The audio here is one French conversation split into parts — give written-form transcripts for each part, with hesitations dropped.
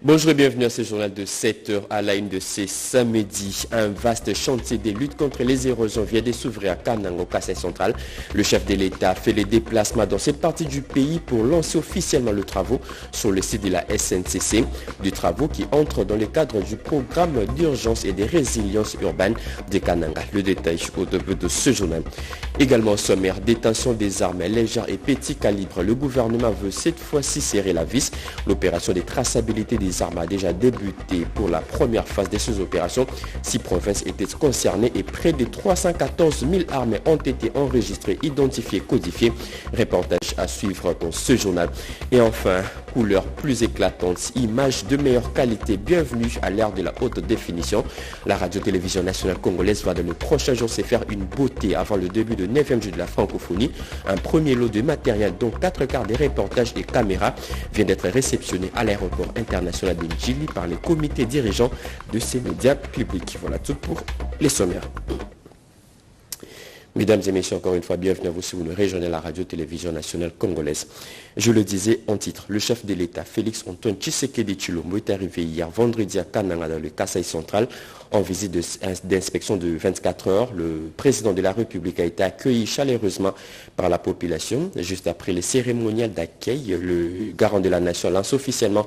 Bonjour et bienvenue à ce journal de 7h à la une de ce samedi. Un vaste chantier de lutte contre les érosions vient de s'ouvrir à Kananga, au Kasaï central. Le chef de l'État fait les déplacements dans cette partie du pays pour lancer officiellement le travaux sur le site de la SNCC. Des travaux qui entrent dans le cadre du programme d'urgence et de résilience urbaine de Kananga. Le détail au début de ce journal. Également au sommaire, détention des armes légères et petits calibres. Le gouvernement veut cette fois-ci serrer la vis. L'opération de traçabilité des armes a déjà débuté pour la première phase de ces opérations. 6 provinces étaient concernées et près de 314 000 armes ont été enregistrées, identifiées, codifiées. Reportage à suivre dans ce journal. Et enfin, couleurs plus éclatantes, images de meilleure qualité. Bienvenue à l'ère de la haute définition. La radio-télévision nationale congolaise va dans les prochains jours se faire une beauté avant le début du 9e jour de la francophonie. Un premier lot de matériel dont 4 quarts des reportages et caméras vient d'être réceptionné à l'aéroport international de Djili par les comités dirigeants de ces médias publics. Voilà tout pour les sommaires. Mesdames et messieurs, encore une fois, bienvenue à vous si vous nous rejoignez la radio-télévision nationale congolaise. Je le disais en titre, le chef de l'État, Félix Antoine Tshisekedi Tshilombo, est arrivé hier vendredi à Kananga dans le Kasaï central en visite d'inspection de 24 heures. Le président de la République a été accueilli chaleureusement par la population. Juste après le cérémonial d'accueil, le garant de la nation lance officiellement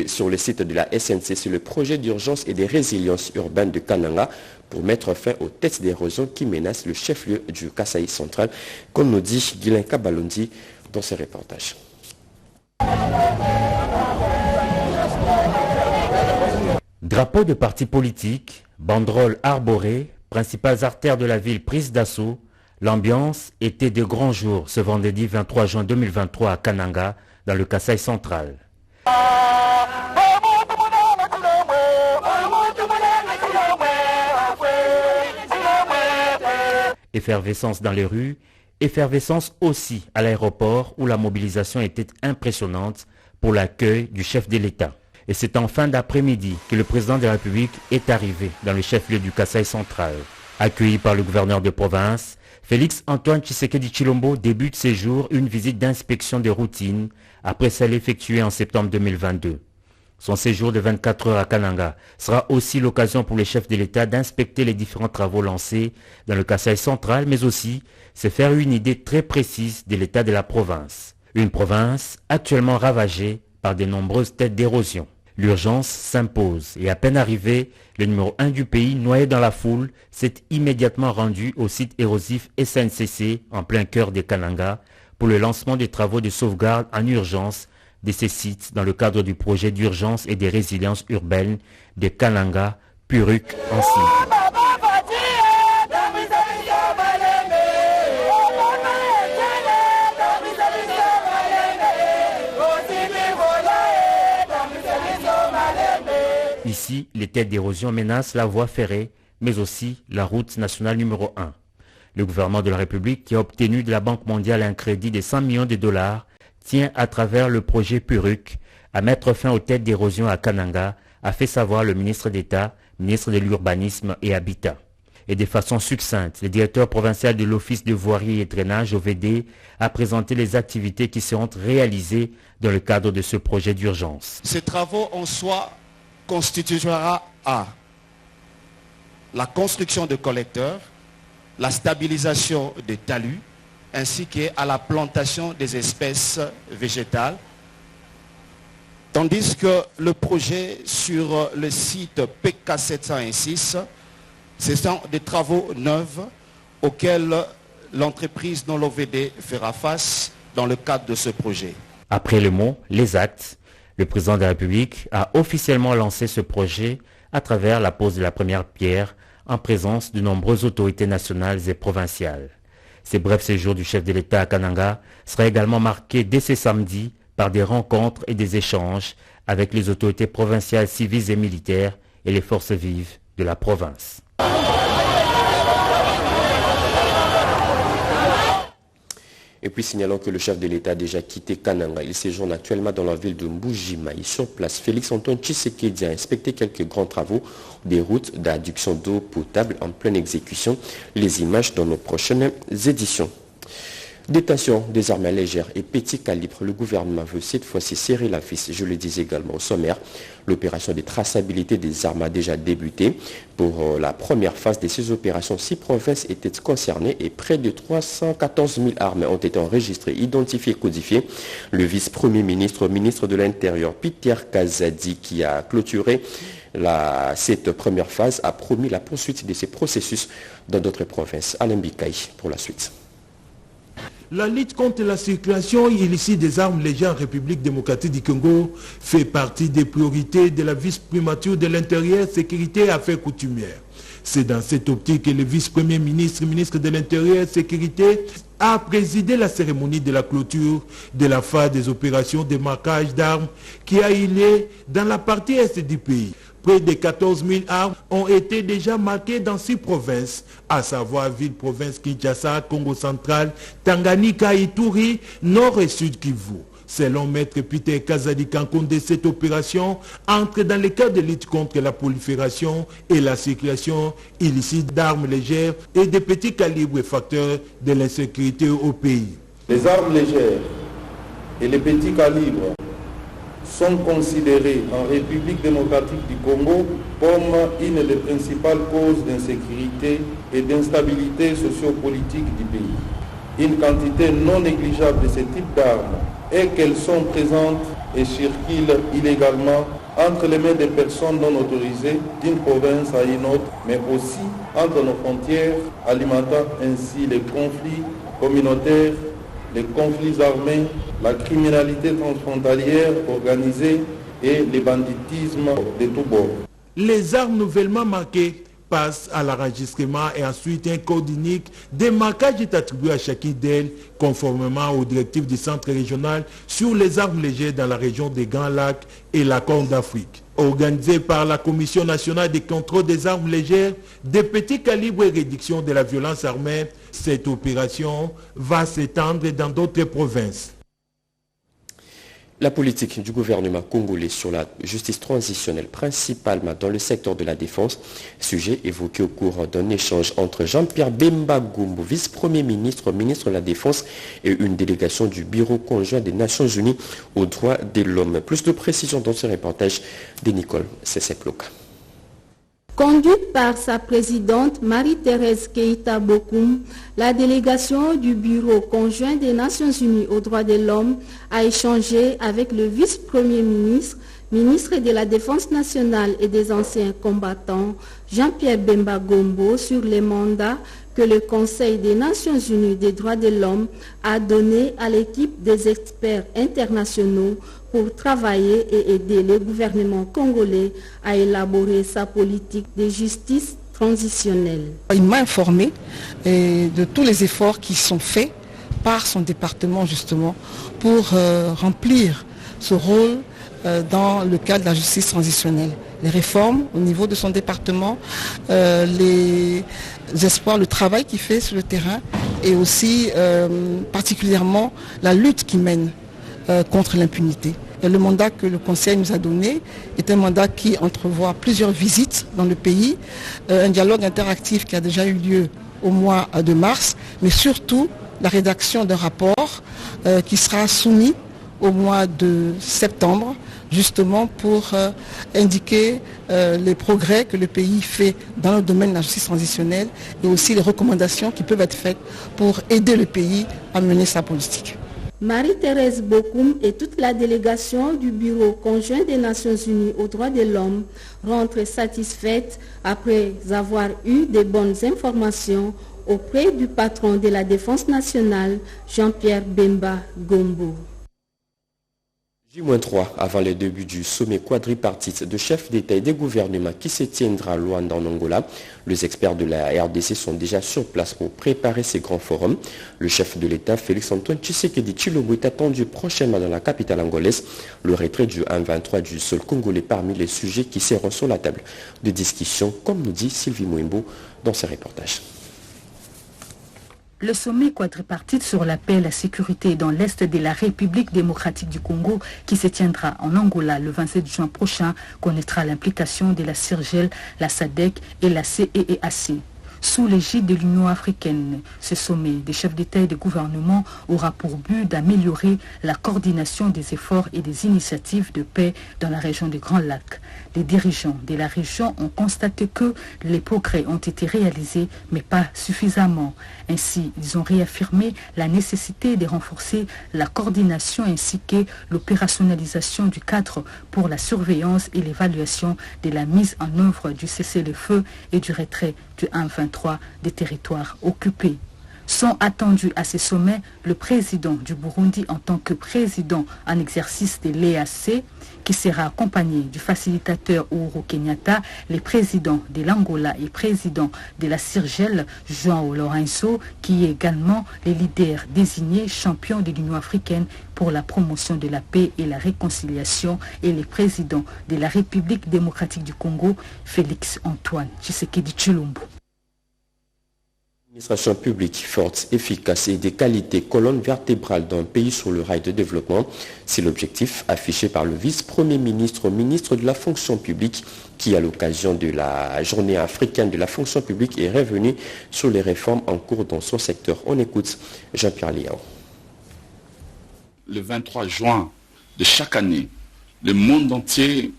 sur le site de la SNCC le projet d'urgence et de résilience urbaine de Kananga pour mettre fin aux tests d'érosion qui menacent le chef-lieu du Kasaï central, comme nous dit Guilain Kabalondi dans ses reportages. Drapeaux de partis politiques, banderoles arborées, principales artères de la ville prises d'assaut, l'ambiance était de grands jours ce vendredi 23 juin 2023 à Kananga, dans le Kasaï central. Effervescence dans les rues, effervescence aussi à l'aéroport où la mobilisation était impressionnante pour l'accueil du chef de l'État. Et c'est en fin d'après-midi que le président de la République est arrivé dans le chef-lieu du Kasaï central. Accueilli par le gouverneur de province, Félix Antoine Tshisekedi Tshilombo débute ses jours une visite d'inspection de routine après celle effectuée en septembre 2022. Son séjour de 24 heures à Kananga sera aussi l'occasion pour les chefs de l'État d'inspecter les différents travaux lancés dans le Kasaï central, mais aussi se faire une idée très précise de l'état de la province. Une province actuellement ravagée par de nombreuses têtes d'érosion. L'urgence s'impose et à peine arrivé, le numéro 1 du pays, noyé dans la foule, s'est immédiatement rendu au site érosif SNCC en plein cœur de Kananga pour le lancement des travaux de sauvegarde en urgence de ces sites dans le cadre du projet d'urgence et de résilience urbaine de Kananga, Puruk en cible. Ici, les têtes d'érosion menacent la voie ferrée, mais aussi la route nationale numéro 1. Le gouvernement de la République, qui a obtenu de la Banque mondiale un crédit de 100 millions de dollars, tient à travers le projet Puruk à mettre fin aux têtes d'érosion à Kananga, a fait savoir le ministre d'État, ministre de l'Urbanisme et Habitat. Et de façon succincte, le directeur provincial de l'Office de voirie et drainage OVD a présenté les activités qui seront réalisées dans le cadre de ce projet d'urgence. Ces travaux en soi constituera à la construction de collecteurs, la stabilisation des talus, ainsi qu'à la plantation des espèces végétales. Tandis que le projet sur le site PK 706, ce sont des travaux neufs auxquels l'entreprise non l'OVD fera face dans le cadre de ce projet. Après le mot, les actes, le président de la République a officiellement lancé ce projet à travers la pose de la première pierre en présence de nombreuses autorités nationales et provinciales. Ces brefs séjours du chef de l'État à Kananga sera également marqué dès ce samedi par des rencontres et des échanges avec les autorités provinciales civiles et militaires et les forces vives de la province. Et puis signalons que le chef de l'État a déjà quitté Kananga. Il séjourne actuellement dans la ville de Mbujimayi. Sur place, Félix Antoine Tshisekedi a inspecté quelques grands travaux des routes d'adduction d'eau potable en pleine exécution. Les images dans nos prochaines éditions. Détention des armes légères et petits calibres, le gouvernement veut cette fois-ci serrer la vis, je le disais également au sommaire. L'opération de traçabilité des armes a déjà débuté. Pour la première phase de ces opérations, 6 provinces étaient concernées et près de 314 000 armes ont été enregistrées, identifiées et codifiées. Le vice-premier ministre, ministre de l'Intérieur, Peter Kazadi, qui a clôturé cette première phase, a promis la poursuite de ces processus dans d'autres provinces. Alain Bikaï pour la suite. La lutte contre la circulation illicite des armes légères en République démocratique du Congo fait partie des priorités de la vice-primature de l'Intérieur, Sécurité et Affaires coutumières. C'est dans cette optique que le vice-premier ministre, ministre de l'Intérieur et Sécurité, a présidé la cérémonie de la clôture de la phase des opérations de marquage d'armes qui a eu lieu dans la partie est du pays. Près de 14 000 armes ont été déjà marquées dans 6 provinces, à savoir ville-province Kinshasa, Congo central, Tanganyika, Ituri, Nord et Sud Kivu. Selon Maître Peter Kazadi Kankonde, cette opération entre dans le cadre de lutte contre la prolifération et la circulation illicite d'armes légères et de petits calibres et facteurs de l'insécurité au pays. Les armes légères et les petits calibres sont considérés en République démocratique du Congo comme une des principales causes d'insécurité et d'instabilité sociopolitique du pays. Une quantité non négligeable de ce type d'armes et qu'elles sont présentes et circulent illégalement entre les mains des personnes non autorisées d'une province à une autre, mais aussi entre nos frontières, alimentant ainsi les conflits communautaires, les conflits armés, la criminalité transfrontalière organisée et le banditisme de tous bords. Les armes nouvellement marquées passent à l'enregistrement et ensuite un code unique. Des marquages est attribué à chacune d'elles conformément aux directives du centre régional sur les armes légères dans la région des Grands Lacs et la Corne d'Afrique. Organisée par la Commission nationale de contrôle des armes légères, des petits calibres et réduction de la violence armée, cette opération va s'étendre dans d'autres provinces. La politique du gouvernement congolais sur la justice transitionnelle, principalement dans le secteur de la défense, sujet évoqué au cours d'un échange entre Jean-Pierre Bemba Gombo, vice-premier ministre, ministre de la Défense, et une délégation du Bureau conjoint des Nations Unies aux droits de l'homme. Plus de précisions dans ce reportage de Nicole Sesseploka. Conduite par sa présidente Marie-Thérèse Keïta Bokoum, la délégation du Bureau conjoint des Nations Unies aux droits de l'homme a échangé avec le vice-premier ministre, ministre de la Défense nationale et des anciens combattants, Jean-Pierre Bemba Gombo, sur les mandats que le Conseil des Nations Unies des droits de l'homme a donné à l'équipe des experts internationaux pour travailler et aider le gouvernement congolais à élaborer sa politique de justice transitionnelle. Il m'a informé de tous les efforts qui sont faits par son département justement pour remplir ce rôle dans le cadre de la justice transitionnelle. Les réformes au niveau de son département, les espoirs, le travail qu'il fait sur le terrain et aussi particulièrement la lutte qu'il mène contre l'impunité. Le mandat que le Conseil nous a donné est un mandat qui entrevoit plusieurs visites dans le pays, un dialogue interactif qui a déjà eu lieu au mois de mars, mais surtout la rédaction d'un rapport qui sera soumis au mois de septembre, justement pour indiquer les progrès que le pays fait dans le domaine de la justice transitionnelle et aussi les recommandations qui peuvent être faites pour aider le pays à mener sa politique. Marie-Thérèse Bokoum et toute la délégation du Bureau conjoint des Nations Unies aux droits de l'homme rentrent satisfaites après avoir eu de bonnes informations auprès du patron de la Défense nationale, Jean-Pierre Bemba Gombo. J-3 avant le début du sommet quadripartite de chefs d'État et de gouvernement qui se tiendra à Luanda en Angola. Les experts de la RDC sont déjà sur place pour préparer ces grands forums. Le chef de l'État, Félix-Antoine Tshisekedi Tshilombo, est attendu prochainement dans la capitale angolaise. Le retrait du 1-23 du sol congolais parmi les sujets qui seront sur la table de discussion, comme nous dit Sylvie Mouimbo dans ses reportages. Le sommet quadripartite sur la paix et la sécurité dans l'Est de la République démocratique du Congo, qui se tiendra en Angola le 27 juin prochain, connaîtra l'implication de la CIRGEL, la SADC et la CEEAC. sous l'égide de l'Union africaine. Ce sommet des chefs d'État et de gouvernement aura pour but d'améliorer la coordination des efforts et des initiatives de paix dans la région des Grands Lacs. Les dirigeants de la région ont constaté que les progrès ont été réalisés, mais pas suffisamment. Ainsi, ils ont réaffirmé la nécessité de renforcer la coordination ainsi que l'opérationnalisation du cadre pour la surveillance et l'évaluation de la mise en œuvre du cessez-le-feu et du retrait du 1-23 des territoires occupés. Sont attendus à ces sommets le président du Burundi en tant que président en exercice de l'EAC, qui sera accompagné du facilitateur Uhuru Kenyatta, les présidents de l'Angola et président de la Seychelles, João Lourenço, qui est également le leader désigné champion de l'Union africaine pour la promotion de la paix et la réconciliation, et le président de la République démocratique du Congo, Félix Antoine Tshisekedi Tshilombo. L'administration publique forte, efficace et de qualité, colonne vertébrale d'un pays sur le rail de développement, c'est l'objectif affiché par le vice-premier ministre, ministre de la fonction publique, qui à l'occasion de la journée africaine de la fonction publique est revenu sur les réformes en cours dans son secteur. On écoute Jean-Pierre Liao. Le 23 juin de chaque année, le monde entier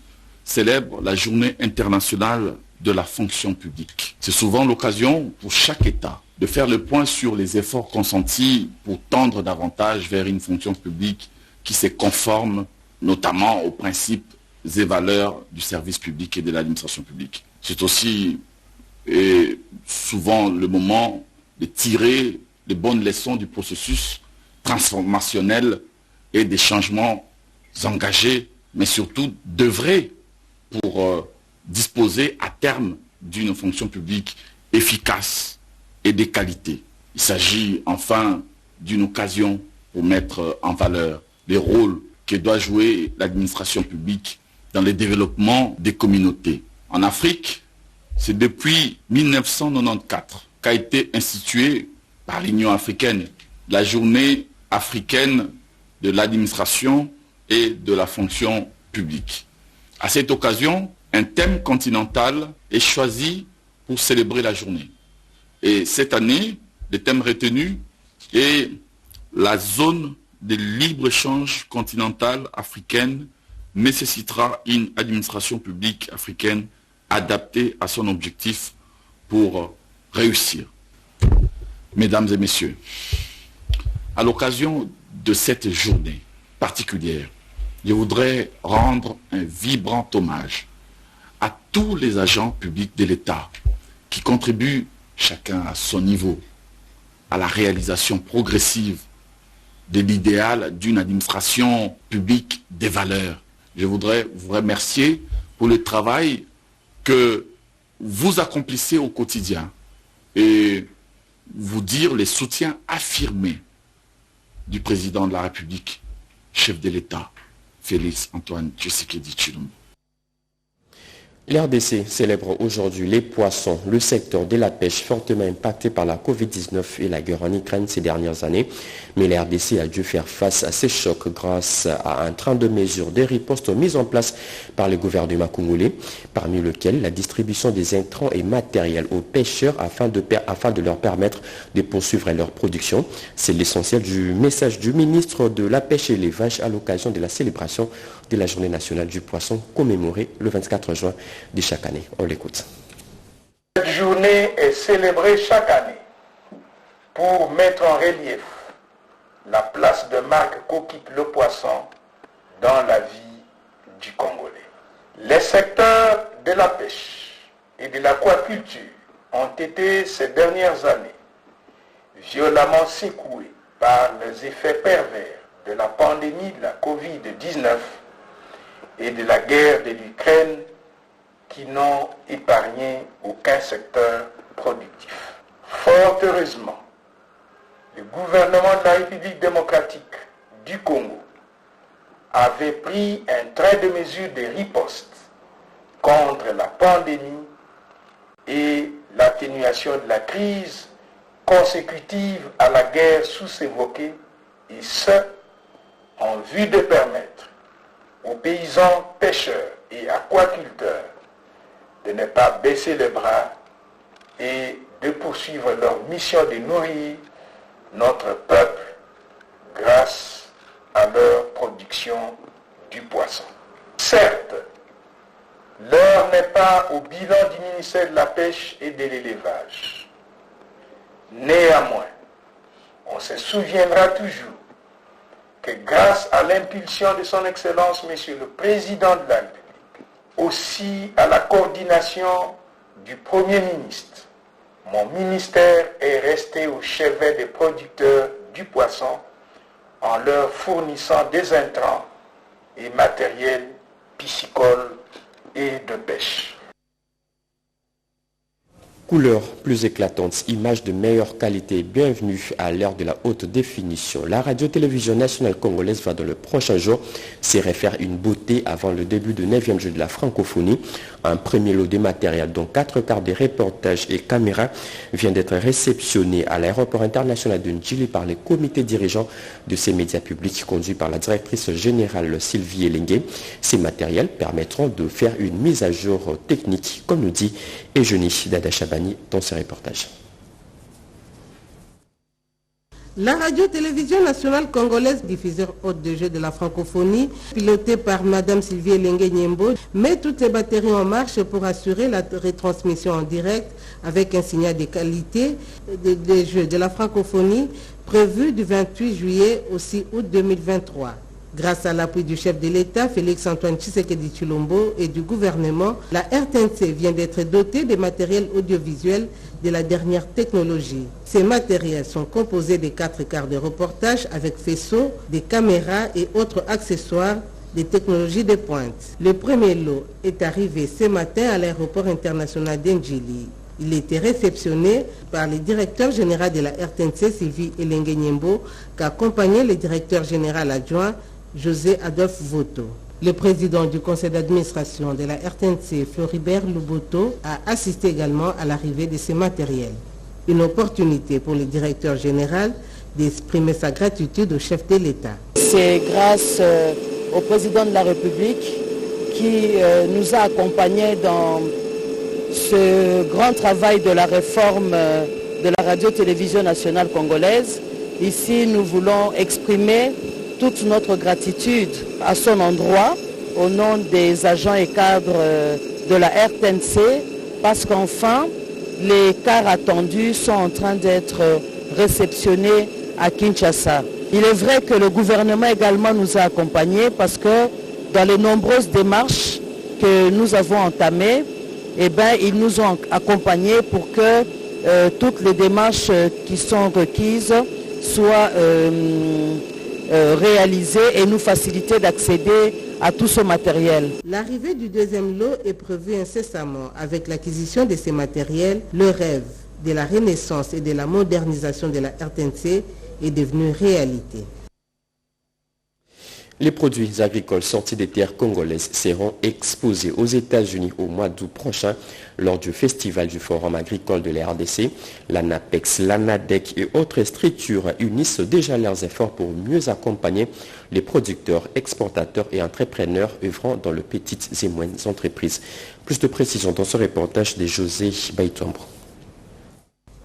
célèbre la journée internationale de la fonction publique. C'est souvent l'occasion pour chaque État de faire le point sur les efforts consentis pour tendre davantage vers une fonction publique qui se conforme notamment aux principes et valeurs du service public et de l'administration publique. C'est aussi souvent le moment de tirer les bonnes leçons du processus transformationnel et des changements engagés, mais surtout d'œuvrer pour disposer à terme d'une fonction publique efficace et de qualité. Il s'agit enfin d'une occasion pour mettre en valeur les rôles que doit jouer l'administration publique dans le développement des communautés. En Afrique, c'est depuis 1994 qu'a été instituée par l'Union africaine la journée africaine de l'administration et de la fonction publique. À cette occasion, un thème continental est choisi pour célébrer la journée. Et cette année, le thème retenu est la zone de libre-échange continentale africaine nécessitera une administration publique africaine adaptée à son objectif pour réussir. Mesdames et messieurs, à l'occasion de cette journée particulière, je voudrais rendre un vibrant hommage à tous les agents publics de l'État qui contribuent chacun à son niveau à la réalisation progressive de l'idéal d'une administration publique des valeurs. Je voudrais vous remercier pour le travail que vous accomplissez au quotidien et vous dire les soutiens affirmés du président de la République, chef de l'État, Félix Antoine Tshisekedi Tshilombo. L'RDC célèbre aujourd'hui les poissons, le secteur de la pêche fortement impacté par la Covid-19 et la guerre en Ukraine ces dernières années. Mais l'RDC a dû faire face à ces chocs grâce à un train de mesures de riposte mis en place par le gouvernement congolais, parmi lesquels la distribution des intrants et matériels aux pêcheurs afin de leur permettre de poursuivre leur production. C'est l'essentiel du message du ministre de la Pêche et l'Élevage à l'occasion de la célébration de la Journée nationale du poisson commémorée le 24 juin de chaque année. On l'écoute. Cette journée est célébrée chaque année pour mettre en relief la place de marque qu'occupe le poisson dans la vie du Congolais. Les secteurs de la pêche et de l'aquaculture ont été ces dernières années violemment secoués par les effets pervers de la pandémie de la Covid-19 et de la guerre de l'Ukraine qui n'ont épargné aucun secteur productif. Fort heureusement, le gouvernement de la République démocratique du Congo avait pris un trait de mesure de riposte contre la pandémie et l'atténuation de la crise consécutive à la guerre sous-évoquée, et ce, en vue de permettre aux paysans pêcheurs et aquaculteurs de ne pas baisser les bras et de poursuivre leur mission de nourrir notre peuple grâce à leur production du poisson. Certes, l'heure n'est pas au bilan du ministère de la Pêche et de l'Élevage. Néanmoins, on se souviendra toujours que grâce à l'impulsion de son Excellence, Monsieur le Président de la République, aussi à la coordination du Premier ministre, mon ministère est resté au chevet des producteurs du poisson en leur fournissant des intrants et matériel piscicole et de pêche. Couleurs plus éclatantes, images de meilleure qualité, bienvenue à l'ère de la haute définition. La radio-télévision nationale congolaise va dans le prochain jour se refaire une beauté avant le début du 9e jour de la francophonie. Un premier lot de matériel dont 4 quarts de reportages et caméras vient d'être réceptionné à l'aéroport international de Ndjili par les comités dirigeants de ces médias publics conduits par la directrice générale Sylvie Elengue. Ces matériels permettront de faire une mise à jour technique, comme nous dit Eugénie Dada Chabani dans ce reportage. La radio-télévision nationale congolaise, diffuseur haute de jeu de la francophonie, pilotée par Madame Sylvie Elengue Nyembo, met toutes les batteries en marche pour assurer la retransmission en direct avec un signal de qualité des jeux de la francophonie prévu du 28 juillet au 6 août 2023. Grâce à l'appui du chef de l'État, Félix-Antoine Tshisekedi Tshilombo, et du gouvernement, la RTNC vient d'être dotée de matériel audiovisuel de la dernière technologie. Ces matériels sont composés de 4 quarts de reportage avec faisceaux, des caméras et autres accessoires des technologies de pointe. Le premier lot est arrivé ce matin à l'aéroport international d'Ndjili. Il était réceptionné par le directeur général de la RTNC, Sylvie Elengue Nyembo, qui accompagnait le directeur général adjoint, José Adolphe Voto. Le président du conseil d'administration de la RTNC, Floribert Luboto, a assisté également à l'arrivée de ces matériels. Une opportunité pour le directeur général d'exprimer sa gratitude au chef de l'État. C'est grâce au président de la République qui nous a accompagnés dans ce grand travail de la réforme de la radio-télévision nationale congolaise. Ici, nous voulons exprimer toute notre gratitude à son endroit, au nom des agents et cadres de la RTNC, parce qu'enfin, les cars attendus sont en train d'être réceptionnés à Kinshasa. Il est vrai que le gouvernement également nous a accompagnés, parce que dans les nombreuses démarches que nous avons entamées, ils nous ont accompagnés pour que toutes les démarches qui sont requises soient réaliser et nous faciliter d'accéder à tout ce matériel. L'arrivée du deuxième lot est prévue incessamment. Avec l'acquisition de ces matériels, le rêve de la renaissance et de la modernisation de la RTNC est devenu réalité. Les produits agricoles sortis des terres congolaises seront exposés aux États-Unis au mois d'août prochain lors du festival du Forum agricole de la RDC. L'ANAPEX, l'ANADEC et autres structures unissent déjà leurs efforts pour mieux accompagner les producteurs, exportateurs et entrepreneurs œuvrant dans les petites et moyennes entreprises. Plus de précisions dans ce reportage de José Baïtombo.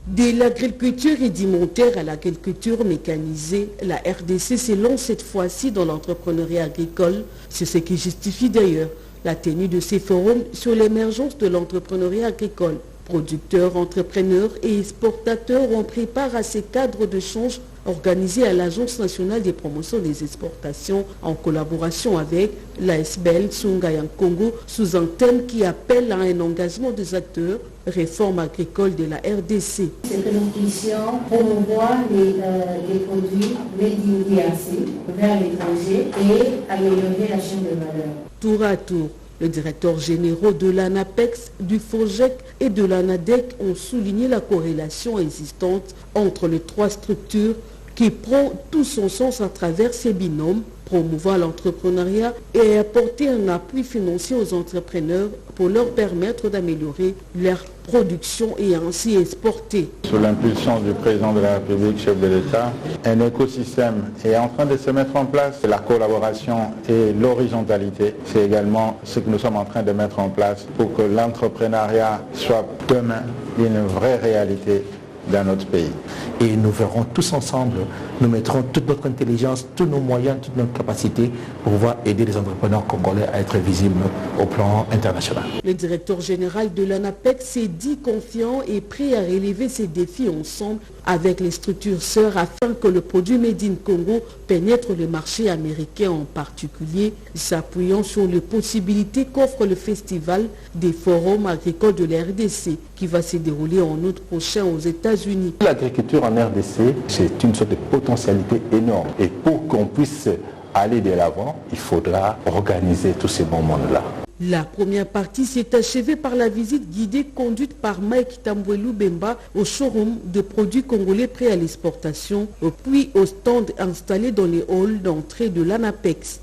De l'agriculture rudimentaire à l'agriculture mécanisée, la RDC s'élance cette fois-ci dans l'entrepreneuriat agricole. C'est ce qui justifie d'ailleurs la tenue de ces forums sur l'émergence de l'entrepreneuriat agricole. Producteurs, entrepreneurs et exportateurs ont pris part à ces cadres d'échange organisés à l'Agence nationale des promotions des exportations en collaboration avec l'ASBL Sungayan Congo sous un thème qui appelle à un engagement des acteurs, réforme agricole de la RDC. C'est que nous puissions promouvoir les produits made in DRC vers l'étranger et améliorer la chaîne de valeur. Tour à tour, les directeurs généraux de l'ANAPEX, du FOGEC et de l'ANADEC ont souligné la corrélation existante entre les trois structures qui prend tout son sens à travers ses binômes, promouvoir l'entrepreneuriat et apporter un appui financier aux entrepreneurs pour leur permettre d'améliorer leur production et ainsi exporter. Sous l'impulsion du président de la République, chef de l'État, un écosystème est en train de se mettre en place. La collaboration et l'horizontalité, c'est également ce que nous sommes en train de mettre en place pour que l'entrepreneuriat soit demain une vraie réalité dans notre pays. Et nous verrons tous ensemble, nous mettrons toute notre intelligence, tous nos moyens, toutes nos capacités pour pouvoir aider les entrepreneurs congolais à être visibles au plan international. Le directeur général de l'ANAPEC s'est dit confiant et prêt à relever ces défis ensemble avec les structures sœurs afin que le produit Made in Congo pénètre le marché américain en particulier, s'appuyant sur les possibilités qu'offre le festival des forums agricoles de la RDC qui va se dérouler en août prochain aux États-Unis. L'agriculture en RDC, c'est une sorte de potentialité énorme. Et pour qu'on puisse aller de l'avant, il faudra organiser tous ces bons mondes-là. La première partie s'est achevée par la visite guidée conduite par Mike Tambouelou Bemba au showroom de produits congolais prêts à l'exportation, puis au stand installé dans les halls d'entrée de l'ANAPEX.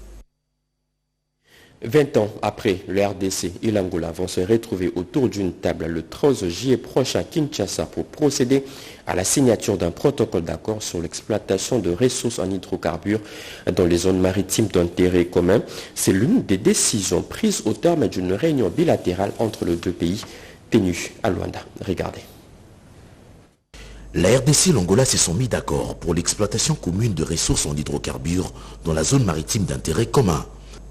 20 ans après, le RDC et l'Angola vont se retrouver autour d'une table le 13 juillet prochain à Kinshasa pour procéder à la signature d'un protocole d'accord sur l'exploitation de ressources en hydrocarbures dans les zones maritimes d'intérêt commun. C'est l'une des décisions prises au terme d'une réunion bilatérale entre les deux pays tenue à Luanda. Regardez. La RDC et l'Angola se sont mis d'accord pour l'exploitation commune de ressources en hydrocarbures dans la zone maritime d'intérêt commun.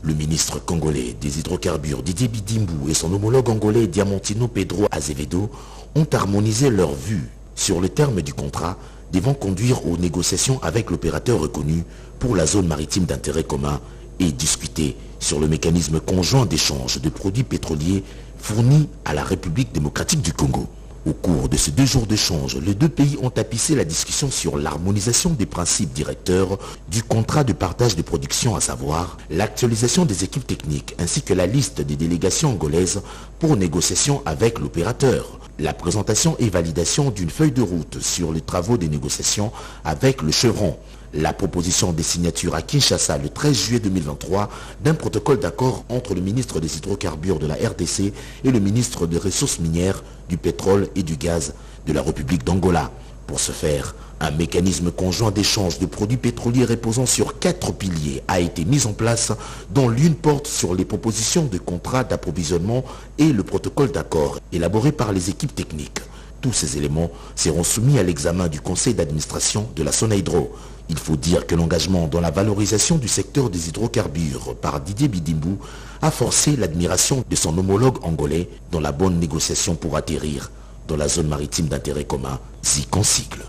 Le ministre congolais des hydrocarbures Didier Bidimbu et son homologue angolais Diamantino Pedro Azevedo ont harmonisé leurs vues sur le terme du contrat devant conduire aux négociations avec l'opérateur reconnu pour la zone maritime d'intérêt commun et discuter sur le mécanisme conjoint d'échange de produits pétroliers fournis à la République démocratique du Congo. Au cours de ces 2 jours d'échange, les deux pays ont tapissé la discussion sur l'harmonisation des principes directeurs du contrat de partage de production, à savoir l'actualisation des équipes techniques ainsi que la liste des délégations angolaises pour négociation avec l'opérateur, la présentation et validation d'une feuille de route sur les travaux des négociations avec le chevron, la proposition des signatures à Kinshasa le 13 juillet 2023 d'un protocole d'accord entre le ministre des hydrocarbures de la RDC et le ministre des ressources minières, du pétrole et du gaz de la République d'Angola. Pour ce faire, un mécanisme conjoint d'échange de produits pétroliers reposant sur 4 piliers a été mis en place, dont l'une porte sur les propositions de contrats d'approvisionnement et le protocole d'accord élaboré par les équipes techniques. Tous ces éléments seront soumis à l'examen du conseil d'administration de la Sonaïdro. Il faut dire que l'engagement dans la valorisation du secteur des hydrocarbures par Didier Bidimbu a forcé l'admiration de son homologue angolais dans la bonne négociation pour atterrir dans la zone maritime d'intérêt commun, ZIC en sigle.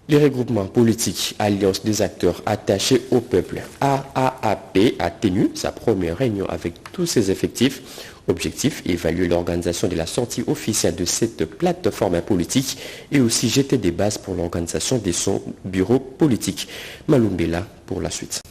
Les regroupements politiques Alliance des acteurs attachés au peuple, AAAP, a tenu sa première réunion avec tous ses effectifs. Objectif, évaluer l'organisation de la sortie officielle de cette plateforme politique et aussi jeter des bases pour l'organisation de son bureau politique. Malumbela pour la suite.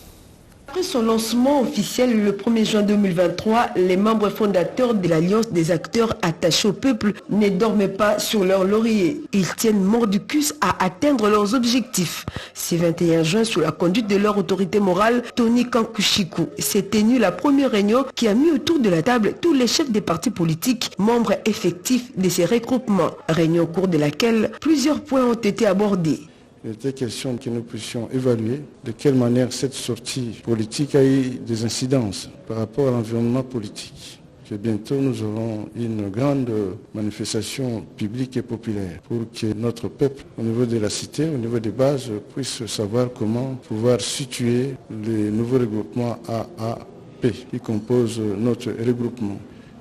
Après son lancement officiel le 1er juin 2023, les membres fondateurs de l'Alliance des acteurs attachés au peuple ne dorment pas sur leur laurier. Ils tiennent mordicus à atteindre leurs objectifs. Ce 21 juin, sous la conduite de leur autorité morale, Tony Kankushiku, s'est tenue la première réunion qui a mis autour de la table tous les chefs des partis politiques, membres effectifs de ces regroupements. Réunion au cours de laquelle plusieurs points ont été abordés. Il était question que nous puissions évaluer de quelle manière cette sortie politique a eu des incidences par rapport à l'environnement politique. Que bientôt nous aurons une grande manifestation publique et populaire pour que notre peuple, au niveau de la cité, au niveau des bases, puisse savoir comment pouvoir situer les nouveaux regroupements AAP qui composent notre regroupement.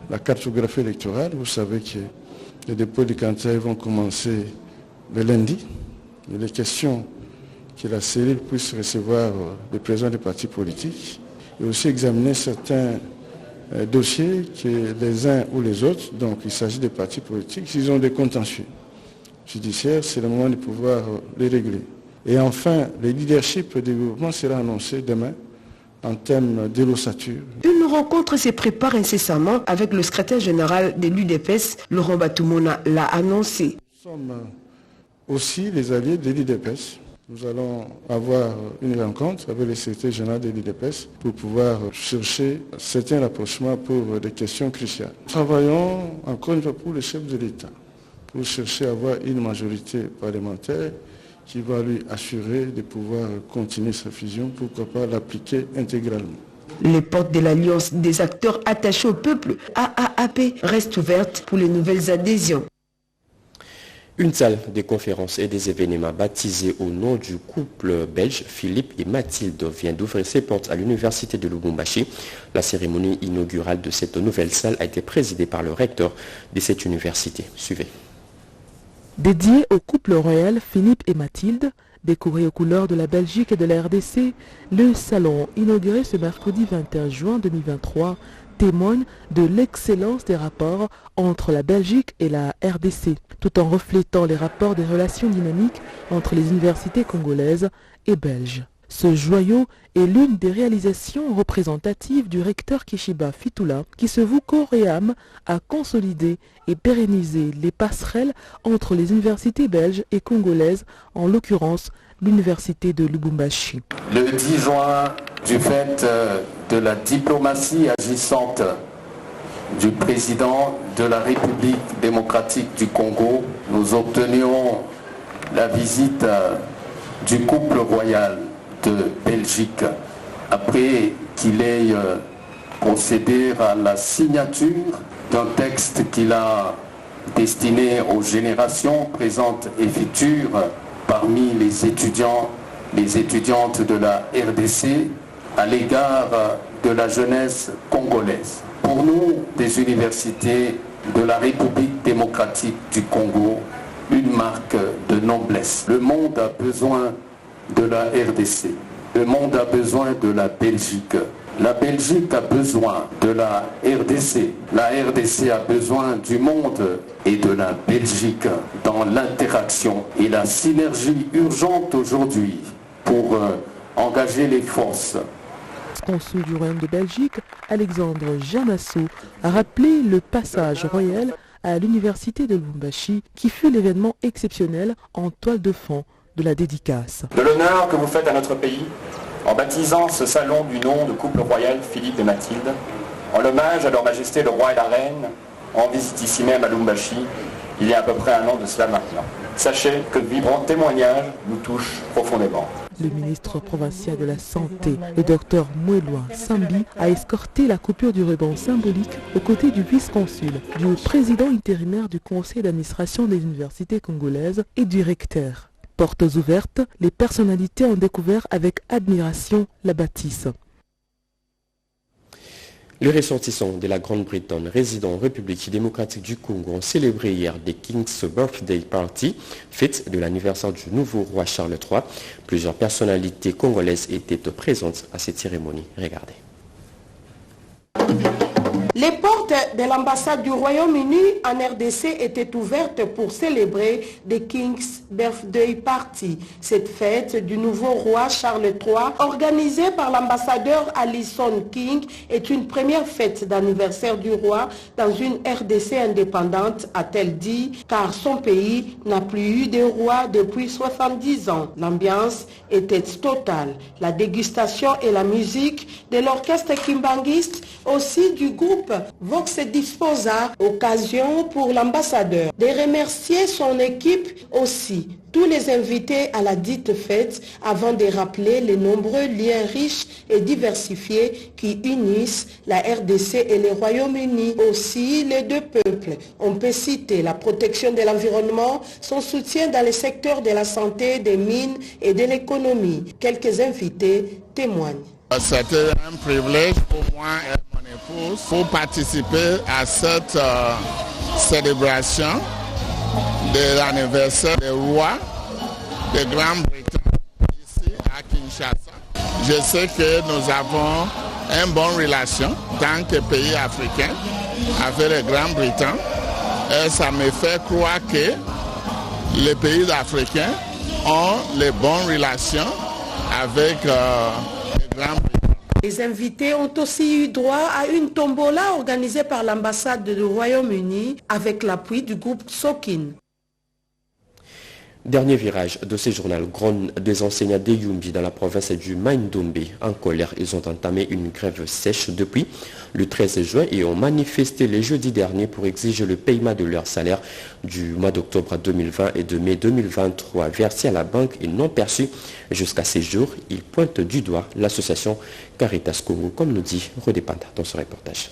La cartographie électorale, vous savez que les dépôts de candidatures vont commencer le lundi. Il est question que la cellule puisse recevoir les présidents des partis politiques et aussi examiner certains dossiers que les uns ou les autres, donc il s'agit des partis politiques, s'ils ont des contentieux judiciaires, c'est le moment de pouvoir les régler. Et enfin, le leadership du gouvernement sera annoncé demain en termes d'élossature. Une rencontre se prépare incessamment avec le secrétaire général de l'UDPS, Laurent Batumona l'a annoncé. Nous sommes aussi les alliés de l'IDPS. Nous allons avoir une rencontre avec le secrétaire général de l'IDPS pour pouvoir chercher certains rapprochements pour des questions cruciales. Travaillons encore une fois pour le chef de l'État, pour chercher à avoir une majorité parlementaire qui va lui assurer de pouvoir continuer sa fusion, pourquoi pas l'appliquer intégralement. Les portes de l'Alliance des acteurs attachés au peuple, AAAP, restent ouvertes pour les nouvelles adhésions. Une salle de conférences et des événements baptisée au nom du couple belge Philippe et Mathilde vient d'ouvrir ses portes à l'université de Lubumbashi. La cérémonie inaugurale de cette nouvelle salle a été présidée par le recteur de cette université. Suivez. Dédié au couple royal Philippe et Mathilde, décoré aux couleurs de la Belgique et de la RDC, le salon inauguré ce mercredi 21 juin 2023 témoigne de l'excellence des rapports entre la Belgique et la RDC, tout en reflétant les rapports des relations dynamiques entre les universités congolaises et belges. Ce joyau est l'une des réalisations représentatives du recteur Kishiba Fitula qui se voue corps et âme à consolider et pérenniser les passerelles entre les universités belges et congolaises, en l'occurrence l'université de Lubumbashi. Le 10 juin, du fait de la diplomatie agissante du président de la République démocratique du Congo, nous obtenions la visite du couple royal de Belgique après qu'il ait procédé à la signature d'un texte qu'il a destiné aux générations présentes et futures parmi les étudiantes de la RDC à l'égard de la jeunesse congolaise. Pour nous, des universités de la République démocratique du Congo, une marque de noblesse. Le monde a besoin de la RDC. Le monde a besoin de la Belgique. La Belgique a besoin de la RDC. La RDC a besoin du monde et de la Belgique dans l'interaction et la synergie urgente aujourd'hui pour engager les forces. Consul du Royaume de Belgique, Alexandre Janasso, a rappelé le passage royal à l'université de Lubumbashi qui fut l'événement exceptionnel en toile de fond de la dédicace. De l'honneur que vous faites à notre pays en baptisant ce salon du nom de couple royal Philippe et Mathilde, en l'hommage à leur majesté le roi et la reine, en visite ici même à Lubumbashi, il y a à peu près un an de cela maintenant. Sachez que de vibrants témoignages nous touchent profondément. Le ministre provincial de la Santé, le docteur Moueloin Sambi, a escorté la coupure du ruban symbolique aux côtés du vice-consul, du président intérimaire du conseil d'administration des universités congolaises et du recteur. Portes ouvertes, les personnalités ont découvert avec admiration la bâtisse. Les ressortissants de la Grande-Bretagne résidant en République démocratique du Congo ont célébré hier des King's Birthday Party, fête de l'anniversaire du nouveau roi Charles III. Plusieurs personnalités congolaises étaient présentes à cette cérémonie. Regardez. Les portes de l'ambassade du Royaume-Uni en RDC étaient ouvertes pour célébrer des King's Birthday Party. Cette fête du nouveau roi Charles III, organisée par l'ambassadeur Alison King, est une première fête d'anniversaire du roi dans une RDC indépendante, a-t-elle dit, car son pays n'a plus eu de roi depuis 70 ans. L'ambiance était totale. La dégustation et la musique de l'orchestre kimbanguiste, aussi du groupe Vox disposa, occasion pour l'ambassadeur de remercier son équipe aussi, tous les invités à la dite fête, avant de rappeler les nombreux liens riches et diversifiés qui unissent la RDC et le Royaume-Uni, aussi les deux peuples. On peut citer la protection de l'environnement, son soutien dans les secteurs de la santé, des mines et de l'économie. Quelques invités témoignent. C'était un privilège pour moi et mon épouse pour participer à cette célébration de l'anniversaire du roi de Grande-Bretagne ici à Kinshasa. Je sais que nous avons une bonne relation tant que pays africain avec la Grande-Bretagne et ça me fait croire que les pays africains ont les bonnes relations avec les invités ont aussi eu droit à une tombola organisée par l'ambassade du Royaume-Uni avec l'appui du groupe Sokin. Dernier virage de ce journal, des enseignants de Yumbi dans la province du Maïndombe. En colère, ils ont entamé une grève sèche depuis le 13 juin et ont manifesté le jeudi dernier pour exiger le paiement de leur salaire du mois d'octobre 2020 et de mai 2023 versés à la banque et non perçus jusqu'à ces jours. Ils pointent du doigt l'association Caritas Congo, comme nous dit Rodépanda dans ce reportage.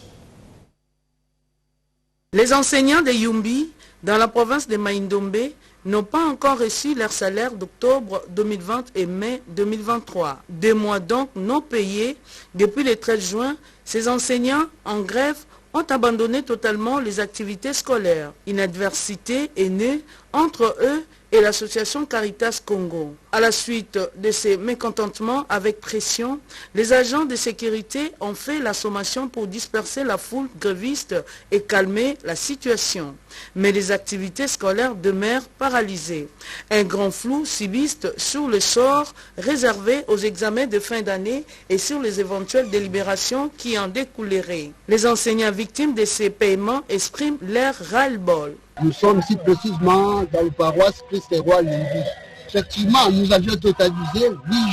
Les enseignants de Yumbi dans la province de Maïndombe n'ont pas encore reçu leur salaire d'octobre 2020 et mai 2023. 2 mois donc non payés. Depuis le 13 juin, ces enseignants en grève ont abandonné totalement les activités scolaires. Une adversité est née entre eux et l'association Caritas Congo. À la suite de ces mécontentements avec pression, les agents de sécurité ont fait la sommation pour disperser la foule gréviste et calmer la situation. Mais les activités scolaires demeurent paralysées. Un grand flou subsiste sur le sort réservé aux examens de fin d'année et sur les éventuelles délibérations qui en découleraient. Les enseignants victimes de ces paiements expriment leur ras-le-bol. Nous sommes ici précisément dans le paroisse Christ-Roi Lumbi. Effectivement, nous avions totalisé 8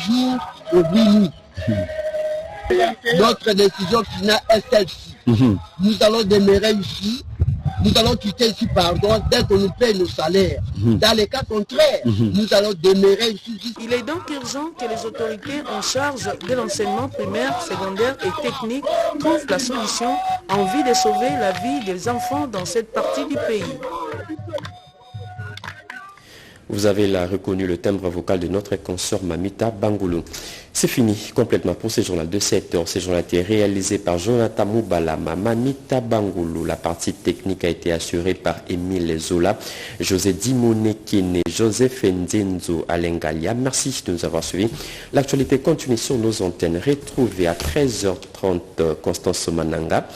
jours et 8 nuits. Notre décision finale est celle-ci. Nous allons demeurer ici. Nous allons quitter ici, dès qu'on nous paye nos salaires. Dans les cas contraires, nous allons demeurer ici. Il est donc urgent que les autorités en charge de l'enseignement primaire, secondaire et technique trouvent la solution en vue de sauver la vie des enfants dans cette partie du pays. Vous avez là reconnu le timbre vocal de notre consoeur Mamita Bangoulou. C'est fini complètement pour ce journal de 7 heures. Ce journal a été réalisé par Jonathan Moubalama, Mamita Bangoulou. La partie technique a été assurée par Émile Zola, José Dimone Kene, Joseph Nzenzo Alengalia. Merci de nous avoir suivis. L'actualité continue sur nos antennes. Retrouvez à 13h30 Constance Mananga.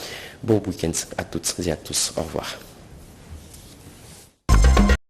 Bon week-end à toutes et à tous. Au revoir.